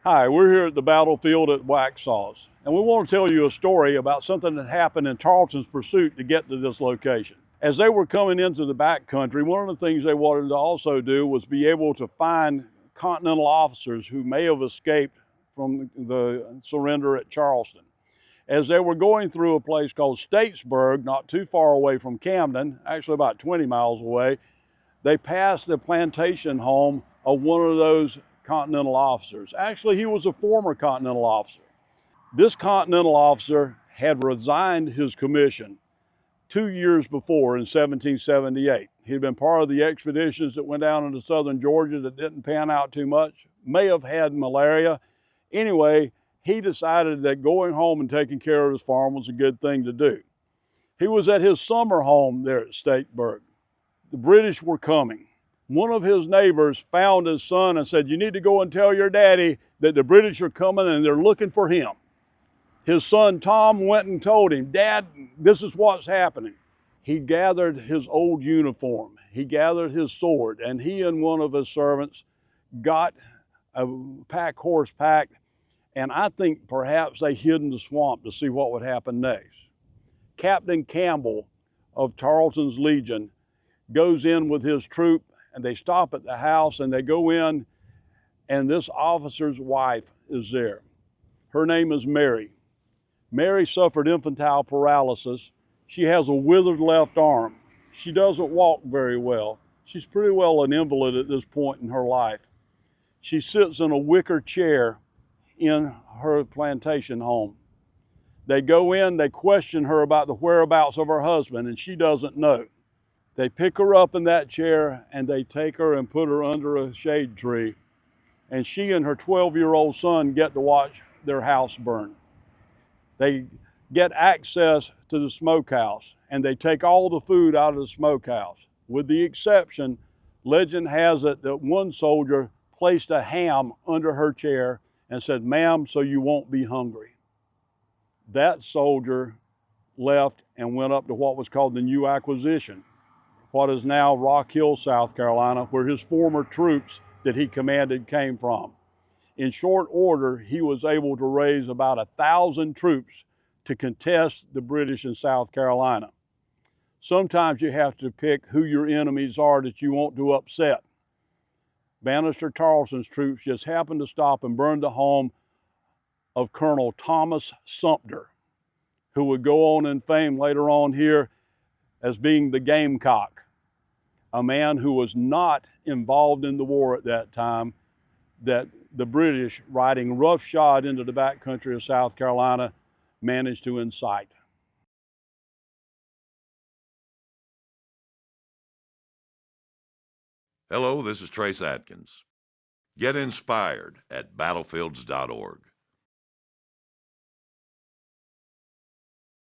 Hi, we're here at the battlefield at Waxhaws, and we want to tell you a story about something that happened in Charleston's pursuit to get to this location. As they were coming into the backcountry, one of the things they wanted to also do was be able to find Continental officers who may have escaped from the surrender at Charleston. As they were going through a place called Stateburg, not too far away from Camden, actually about 20 miles away, they passed the plantation home of one of those Continental officers. Actually, he was a former Continental officer. This Continental officer had resigned his commission 2 years before in 1778. He'd been part of the expeditions that went down into southern Georgia that didn't pan out too much, may have had malaria. Anyway, he decided that going home and taking care of his farm was a good thing to do. He was at his summer home there at Stateburg. The British were coming. One of his neighbors found his son and said, "You need to go and tell your daddy that the British are coming and they're looking for him." His son Tom went and told him, "Dad, this is what's happening." He gathered his old uniform, he gathered his sword, and he and one of his servants got a pack horse packed, and I think perhaps they hid in the swamp to see what would happen next. Captain Campbell of Tarleton's Legion goes in with his troop, and they stop at the house and they go in, and this officer's wife is there. Her name is Mary. Mary suffered infantile paralysis. She has a withered left arm. She doesn't walk very well. She's pretty well an invalid at this point in her life. She sits in a wicker chair in her plantation home. They go in, they question her about the whereabouts of her husband, and she doesn't know. They pick her up in that chair and they take her and put her under a shade tree. And she and her 12-year-old son get to watch their house burn. They get access to the smokehouse and they take all the food out of the smokehouse. With the exception, legend has it that one soldier placed a ham under her chair and said, "Ma'am, so you won't be hungry." That soldier left and went up to what was called the New Acquisition, what is now Rock Hill, South Carolina, where his former troops that he commanded came from. In short order, he was able to raise about 1,000 troops to contest the British in South Carolina. Sometimes you have to pick who your enemies are that you want to upset. Banastre Tarleton's troops just happened to stop and burn the home of Colonel Thomas Sumter, who would go on in fame later on here as being the Gamecock, a man who was not involved in the war at that time, that the British, riding roughshod into the backcountry of South Carolina, managed to incite. Hello, this is Trace Atkins. Get inspired at battlefields.org.